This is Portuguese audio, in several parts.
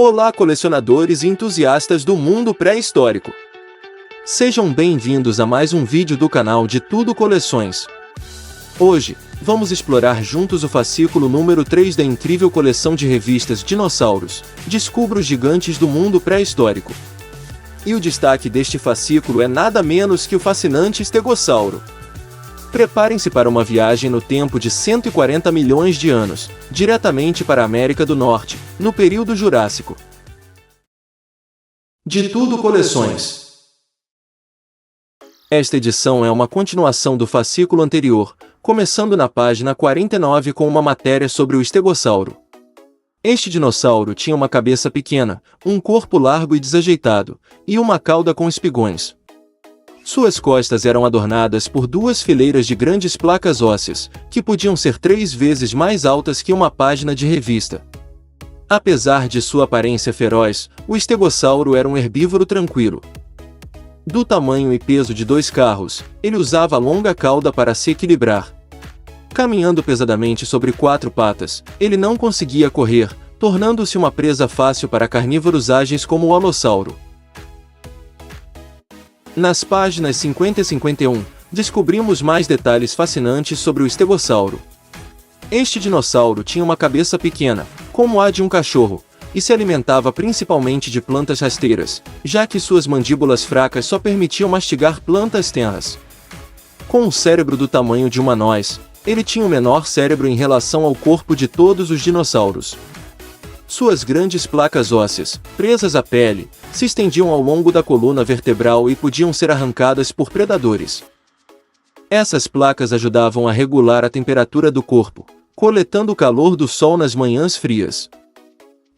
Olá, colecionadores e entusiastas do mundo pré-histórico! Sejam bem-vindos a mais um vídeo do canal de Tudo Coleções. Hoje, vamos explorar juntos o fascículo número 3 da incrível coleção de revistas Dinossauros, Descubra os Gigantes do Mundo Pré-Histórico. E o destaque deste fascículo é nada menos que o fascinante Estegossauro. Preparem-se para uma viagem no tempo de 140 milhões de anos, diretamente para a América do Norte, no período Jurássico. De Tudo Coleções. Esta edição é uma continuação do fascículo anterior, começando na página 49 com uma matéria sobre o Estegossauro. Este dinossauro tinha uma cabeça pequena, um corpo largo e desajeitado, e uma cauda com espigões. Suas costas eram adornadas por duas fileiras de grandes placas ósseas, que podiam ser 3 vezes mais altas que uma página de revista. Apesar de sua aparência feroz, o Estegossauro era um herbívoro tranquilo. Do tamanho e peso de 2 carros, ele usava a longa cauda para se equilibrar. Caminhando pesadamente sobre 4 patas, ele não conseguia correr, tornando-se uma presa fácil para carnívoros ágeis como o Alossauro. Nas páginas 50 e 51, descobrimos mais detalhes fascinantes sobre o Estegossauro. Este dinossauro tinha uma cabeça pequena, como a de um cachorro, e se alimentava principalmente de plantas rasteiras, já que suas mandíbulas fracas só permitiam mastigar plantas tenras. Com um cérebro do tamanho de uma noz, ele tinha o menor cérebro em relação ao corpo de todos os dinossauros. Suas grandes placas ósseas, presas à pele, se estendiam ao longo da coluna vertebral e podiam ser arrancadas por predadores. Essas placas ajudavam a regular a temperatura do corpo, coletando o calor do sol nas manhãs frias.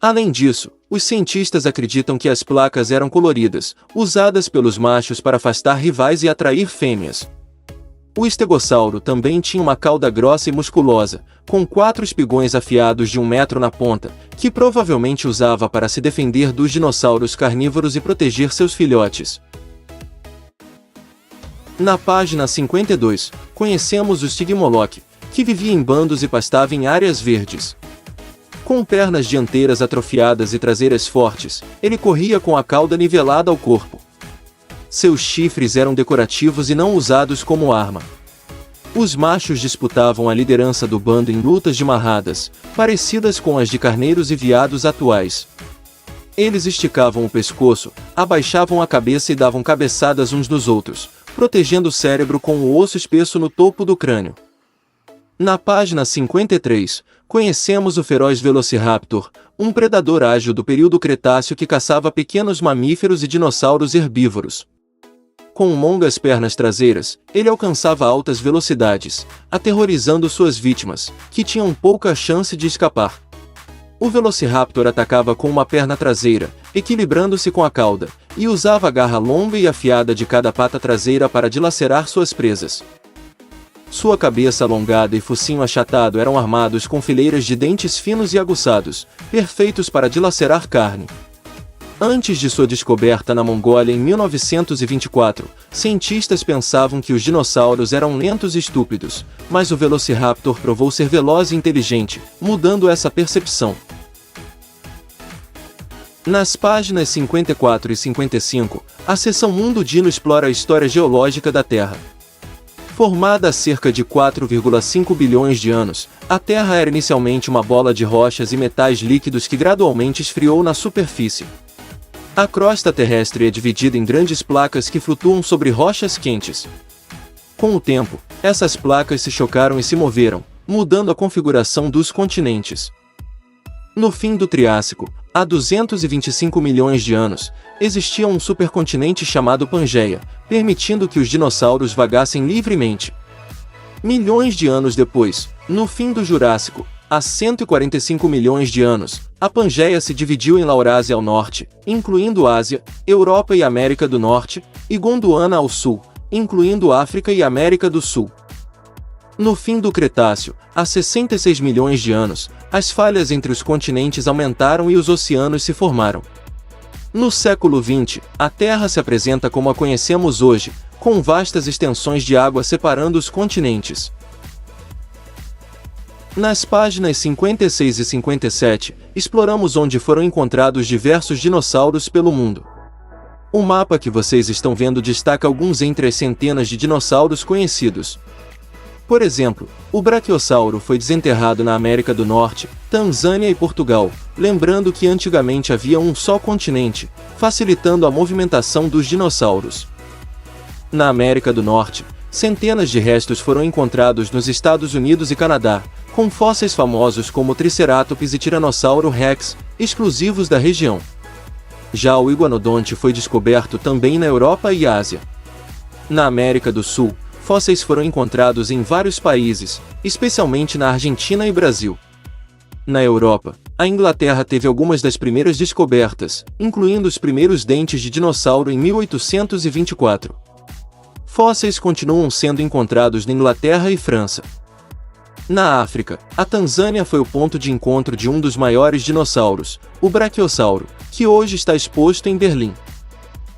Além disso, os cientistas acreditam que as placas eram coloridas, usadas pelos machos para afastar rivais e atrair fêmeas. O Estegossauro também tinha uma cauda grossa e musculosa, com 4 espigões afiados de 1 metro na ponta, que provavelmente usava para se defender dos dinossauros carnívoros e proteger seus filhotes. Na página 52, conhecemos o Stygmoloch, que vivia em bandos e pastava em áreas verdes. Com pernas dianteiras atrofiadas e traseiras fortes, ele corria com a cauda nivelada ao corpo. Seus chifres eram decorativos e não usados como arma. Os machos disputavam a liderança do bando em lutas de marradas, parecidas com as de carneiros e veados atuais. Eles esticavam o pescoço, abaixavam a cabeça e davam cabeçadas uns nos outros, protegendo o cérebro com o osso espesso no topo do crânio. Na página 53, conhecemos o feroz Velociraptor, um predador ágil do período Cretáceo que caçava pequenos mamíferos e dinossauros herbívoros. Com longas pernas traseiras, ele alcançava altas velocidades, aterrorizando suas vítimas, que tinham pouca chance de escapar. O Velociraptor atacava com uma perna traseira, equilibrando-se com a cauda, e usava a garra longa e afiada de cada pata traseira para dilacerar suas presas. Sua cabeça alongada e focinho achatado eram armados com fileiras de dentes finos e aguçados, perfeitos para dilacerar carne. Antes de sua descoberta na Mongólia em 1924, cientistas pensavam que os dinossauros eram lentos e estúpidos, mas o Velociraptor provou ser veloz e inteligente, mudando essa percepção. Nas páginas 54 e 55, a seção Mundo Dino explora a história geológica da Terra. Formada há cerca de 4,5 bilhões de anos, a Terra era inicialmente uma bola de rochas e metais líquidos que gradualmente esfriou na superfície. A crosta terrestre é dividida em grandes placas que flutuam sobre rochas quentes. Com o tempo, essas placas se chocaram e se moveram, mudando a configuração dos continentes. No fim do Triássico, há 225 milhões de anos, existia um supercontinente chamado Pangeia, permitindo que os dinossauros vagassem livremente. Milhões de anos depois, no fim do Jurássico, há 145 milhões de anos, a Pangeia se dividiu em Laurásia ao norte, incluindo Ásia, Europa e América do Norte, e Gondwana ao sul, incluindo África e América do Sul. No fim do Cretáceo, há 66 milhões de anos, as falhas entre os continentes aumentaram e os oceanos se formaram. No século XX, a Terra se apresenta como a conhecemos hoje, com vastas extensões de água separando os continentes. Nas páginas 56 e 57, exploramos onde foram encontrados diversos dinossauros pelo mundo. O mapa que vocês estão vendo destaca alguns entre as centenas de dinossauros conhecidos. Por exemplo, o Brachiosauro foi desenterrado na América do Norte, Tanzânia e Portugal, lembrando que antigamente havia um só continente, facilitando a movimentação dos dinossauros. Na América do Norte, centenas de restos foram encontrados nos Estados Unidos e Canadá, com fósseis famosos como Triceratops e Tiranossauro Rex, exclusivos da região. Já o Iguanodonte foi descoberto também na Europa e Ásia. Na América do Sul, fósseis foram encontrados em vários países, especialmente na Argentina e Brasil. Na Europa, a Inglaterra teve algumas das primeiras descobertas, incluindo os primeiros dentes de dinossauro em 1824. Fósseis continuam sendo encontrados na Inglaterra e França. Na África, a Tanzânia foi o ponto de encontro de um dos maiores dinossauros, o Brachiosauro, que hoje está exposto em Berlim.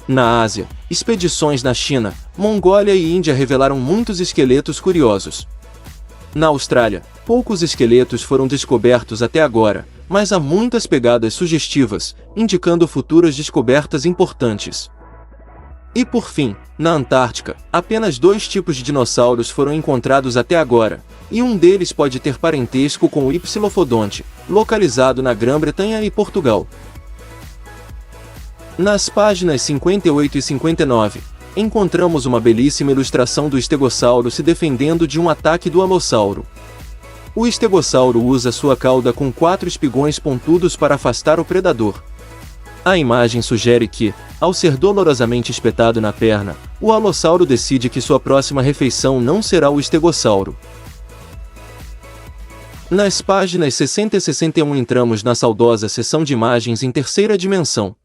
Na Ásia, expedições na China, Mongólia e Índia revelaram muitos esqueletos curiosos. Na Austrália, poucos esqueletos foram descobertos até agora, mas há muitas pegadas sugestivas, indicando futuras descobertas importantes. E por fim, na Antártica, apenas 2 tipos de dinossauros foram encontrados até agora, e um deles pode ter parentesco com o Hypsilophodonte, localizado na Grã-Bretanha e Portugal. Nas páginas 58 e 59, encontramos uma belíssima ilustração do estegossauro se defendendo de um ataque do alossauro. O estegossauro usa sua cauda com 4 espigões pontudos para afastar o predador. A imagem sugere que, ao ser dolorosamente espetado na perna, o alossauro decide que sua próxima refeição não será o estegossauro. Nas páginas 60 e 61 entramos na saudosa seção de imagens em terceira dimensão.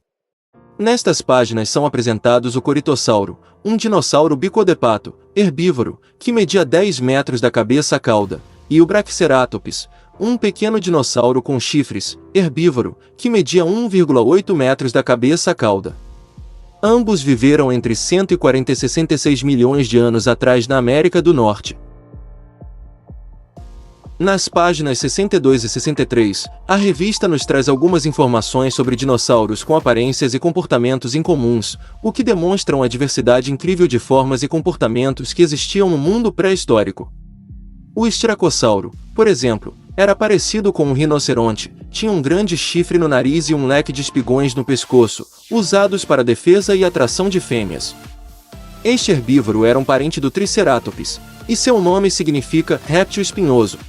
Nestas páginas são apresentados o Corytossauro, um dinossauro bicodepato, herbívoro, que media 10 metros da cabeça à cauda, e o Brachyceratops, um pequeno dinossauro com chifres, herbívoro, que media 1,8 metros da cabeça à cauda. Ambos viveram entre 140 e 66 milhões de anos atrás na América do Norte. Nas páginas 62 e 63, a revista nos traz algumas informações sobre dinossauros com aparências e comportamentos incomuns, o que demonstram a diversidade incrível de formas e comportamentos que existiam no mundo pré-histórico. O Estiracossauro, por exemplo, era parecido com um rinoceronte, tinha um grande chifre no nariz e um leque de espigões no pescoço, usados para defesa e atração de fêmeas. Este herbívoro era um parente do Triceratops, e seu nome significa réptil espinhoso.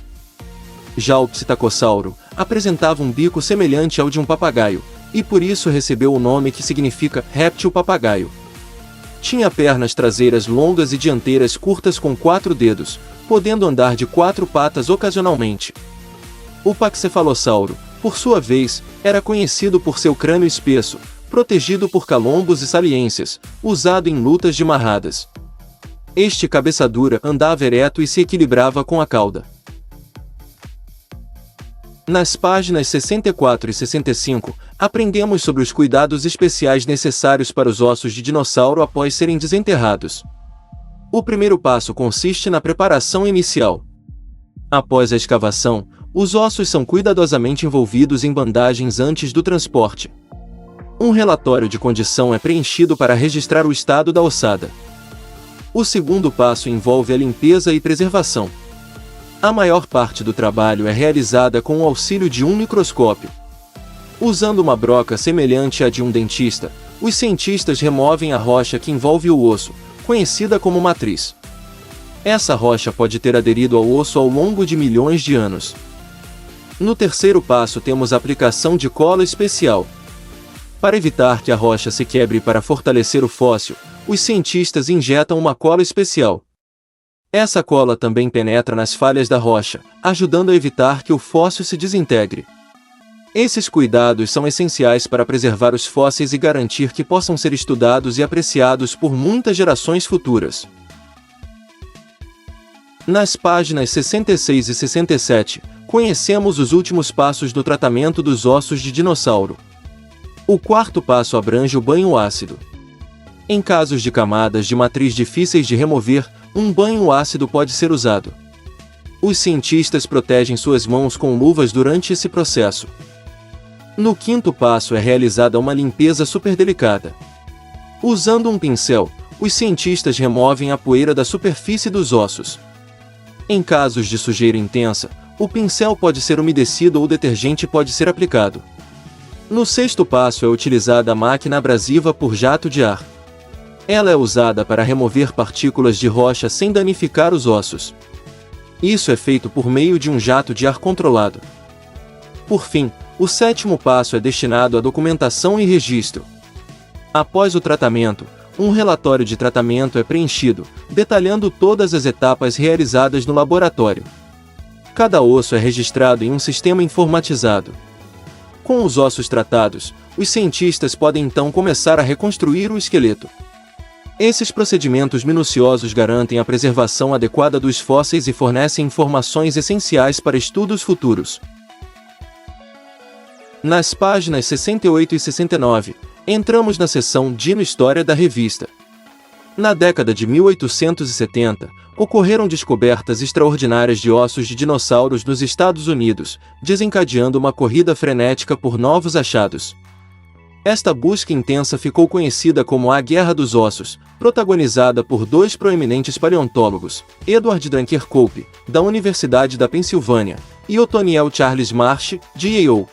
Já o Psittacossauro apresentava um bico semelhante ao de um papagaio, e por isso recebeu o nome que significa réptil-papagaio. Tinha pernas traseiras longas e dianteiras curtas com 4 dedos, podendo andar de 4 patas ocasionalmente. O Paxcephalossauro, por sua vez, era conhecido por seu crânio espesso, protegido por calombos e saliências, usado em lutas de marradas. Este cabeça dura andava ereto e se equilibrava com a cauda. Nas páginas 64 e 65, aprendemos sobre os cuidados especiais necessários para os ossos de dinossauro após serem desenterrados. O primeiro passo consiste na preparação inicial. Após a escavação, os ossos são cuidadosamente envolvidos em bandagens antes do transporte. Um relatório de condição é preenchido para registrar o estado da ossada. O segundo passo envolve a limpeza e preservação. A maior parte do trabalho é realizada com o auxílio de um microscópio. Usando uma broca semelhante à de um dentista, os cientistas removem a rocha que envolve o osso, conhecida como matriz. Essa rocha pode ter aderido ao osso ao longo de milhões de anos. No terceiro passo temos a aplicação de cola especial. Para evitar que a rocha se quebre e para fortalecer o fóssil, os cientistas injetam uma cola especial. Essa cola também penetra nas falhas da rocha, ajudando a evitar que o fóssil se desintegre. Esses cuidados são essenciais para preservar os fósseis e garantir que possam ser estudados e apreciados por muitas gerações futuras. Nas páginas 66 e 67, conhecemos os últimos passos do tratamento dos ossos de dinossauro. O quarto passo abrange o banho ácido. Em casos de camadas de matriz difíceis de remover, um banho ácido pode ser usado. Os cientistas protegem suas mãos com luvas durante esse processo. No quinto passo é realizada uma limpeza super delicada. Usando um pincel, os cientistas removem a poeira da superfície dos ossos. Em casos de sujeira intensa, o pincel pode ser umedecido ou o detergente pode ser aplicado. No sexto passo é utilizada a máquina abrasiva por jato de ar. Ela é usada para remover partículas de rocha sem danificar os ossos. Isso é feito por meio de um jato de ar controlado. Por fim, o sétimo passo é destinado à documentação e registro. Após o tratamento, um relatório de tratamento é preenchido, detalhando todas as etapas realizadas no laboratório. Cada osso é registrado em um sistema informatizado. Com os ossos tratados, os cientistas podem então começar a reconstruir o esqueleto. Esses procedimentos minuciosos garantem a preservação adequada dos fósseis e fornecem informações essenciais para estudos futuros. Nas páginas 68 e 69, entramos na seção Dino História da revista. Na década de 1870, ocorreram descobertas extraordinárias de ossos de dinossauros nos Estados Unidos, desencadeando uma corrida frenética por novos achados. Esta busca intensa ficou conhecida como a Guerra dos Ossos, protagonizada por dois proeminentes paleontólogos, Edward Dranker Cope, da Universidade da Pensilvânia, e Othniel Charles Marsh, de Yale.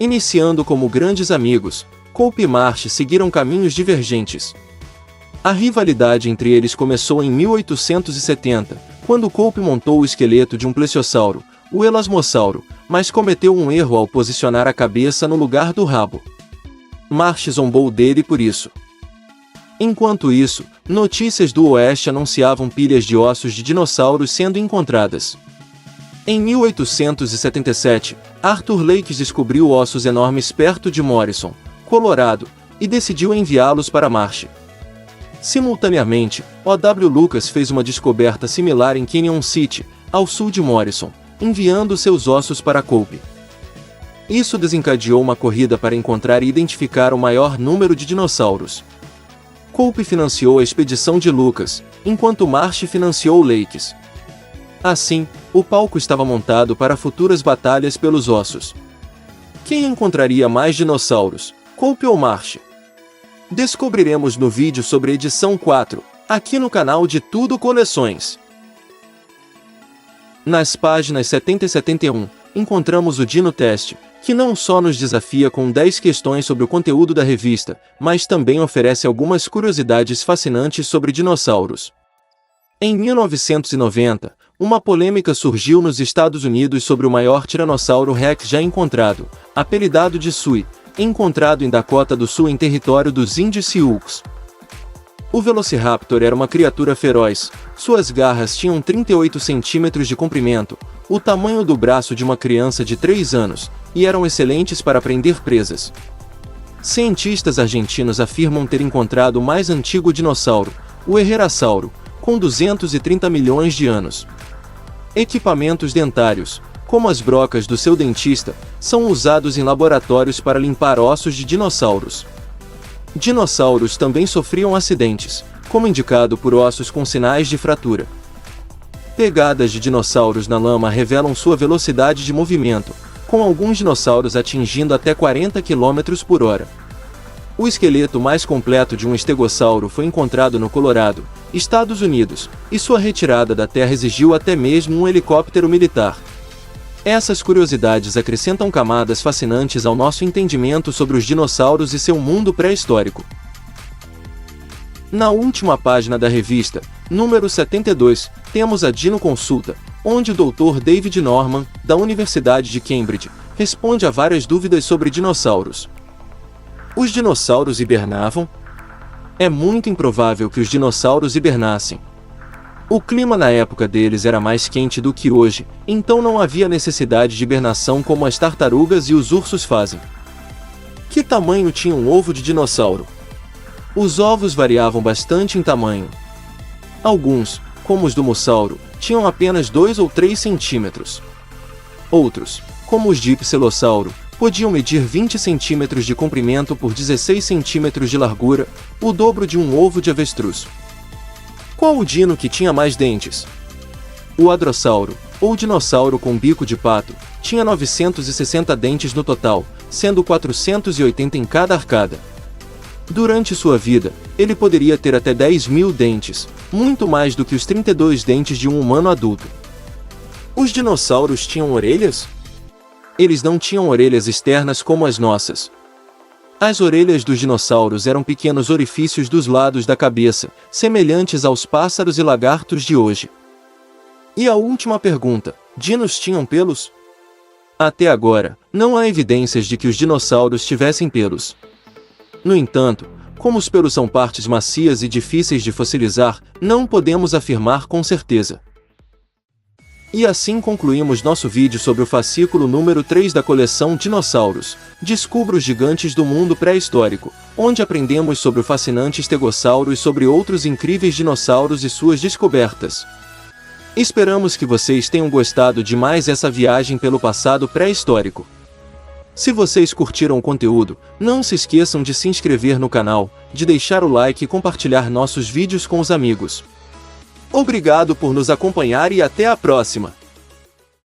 Iniciando como grandes amigos, Cope e Marsh seguiram caminhos divergentes. A rivalidade entre eles começou em 1870, quando Cope montou o esqueleto de um plesiosauro, o Elasmossauro, mas cometeu um erro ao posicionar a cabeça no lugar do rabo. Marsh zombou dele por isso. Enquanto isso, notícias do Oeste anunciavam pilhas de ossos de dinossauros sendo encontradas. Em 1877, Arthur Lakes descobriu ossos enormes perto de Morrison, Colorado, e decidiu enviá-los para Marsh. Simultaneamente, O.W. Lucas fez uma descoberta similar em Canyon City, ao sul de Morrison, enviando seus ossos para Cope. Isso desencadeou uma corrida para encontrar e identificar o maior número de dinossauros. Cope financiou a expedição de Lucas, enquanto Marsh financiou Lakes. Assim, o palco estava montado para futuras batalhas pelos ossos. Quem encontraria mais dinossauros, Cope ou Marsh? Descobriremos no vídeo sobre a edição 4, aqui no canal de Tudo Coleções. Nas páginas 70 e 71, encontramos o Dino Test, que não só nos desafia com 10 questões sobre o conteúdo da revista, mas também oferece algumas curiosidades fascinantes sobre dinossauros. Em 1990, uma polêmica surgiu nos Estados Unidos sobre o maior Tiranossauro Rex já encontrado, apelidado de Sui, encontrado em Dakota do Sul em território dos índios Sioux. O Velociraptor era uma criatura feroz, suas garras tinham 38 centímetros de comprimento, o tamanho do braço de uma criança de 3 anos, e eram excelentes para prender presas. Cientistas argentinos afirmam ter encontrado o mais antigo dinossauro, o Herrerasauro, com 230 milhões de anos. Equipamentos dentários, como as brocas do seu dentista, são usados em laboratórios para limpar ossos de dinossauros. Dinossauros também sofriam acidentes, como indicado por ossos com sinais de fratura. Pegadas de dinossauros na lama revelam sua velocidade de movimento, com alguns dinossauros atingindo até 40 km por hora. O esqueleto mais completo de um estegossauro foi encontrado no Colorado, Estados Unidos, e sua retirada da terra exigiu até mesmo um helicóptero militar. Essas curiosidades acrescentam camadas fascinantes ao nosso entendimento sobre os dinossauros e seu mundo pré-histórico. Na última página da revista, número 72, temos a Dino Consulta, onde o Dr. David Norman, da Universidade de Cambridge, responde a várias dúvidas sobre dinossauros. Os dinossauros hibernavam? É muito improvável que os dinossauros hibernassem. O clima na época deles era mais quente do que hoje, então não havia necessidade de hibernação como as tartarugas e os ursos fazem. Que tamanho tinha um ovo de dinossauro? Os ovos variavam bastante em tamanho. Alguns, como os do Mosauro, tinham apenas 2 ou 3 centímetros. Outros, como os de Psilossauro, podiam medir 20 centímetros de comprimento por 16 centímetros de largura, o dobro de um ovo de avestruz. Qual o dino que tinha mais dentes? O Hadrossauro, ou dinossauro com bico de pato, tinha 960 dentes no total, sendo 480 em cada arcada. Durante sua vida, ele poderia ter até 10.000 dentes, muito mais do que os 32 dentes de um humano adulto. Os dinossauros tinham orelhas? Eles não tinham orelhas externas como as nossas. As orelhas dos dinossauros eram pequenos orifícios dos lados da cabeça, semelhantes aos pássaros e lagartos de hoje. E a última pergunta: dinos tinham pelos? Até agora, não há evidências de que os dinossauros tivessem pelos. No entanto, como os pelos são partes macias e difíceis de fossilizar, não podemos afirmar com certeza. E assim concluímos nosso vídeo sobre o fascículo número 3 da coleção Dinossauros, Descubra os Gigantes do Mundo Pré-Histórico, onde aprendemos sobre o fascinante estegossauro e sobre outros incríveis dinossauros e suas descobertas. Esperamos que vocês tenham gostado de mais essa viagem pelo passado pré-histórico. Se vocês curtiram o conteúdo, não se esqueçam de se inscrever no canal, de deixar o like e compartilhar nossos vídeos com os amigos. Obrigado por nos acompanhar e até a próxima!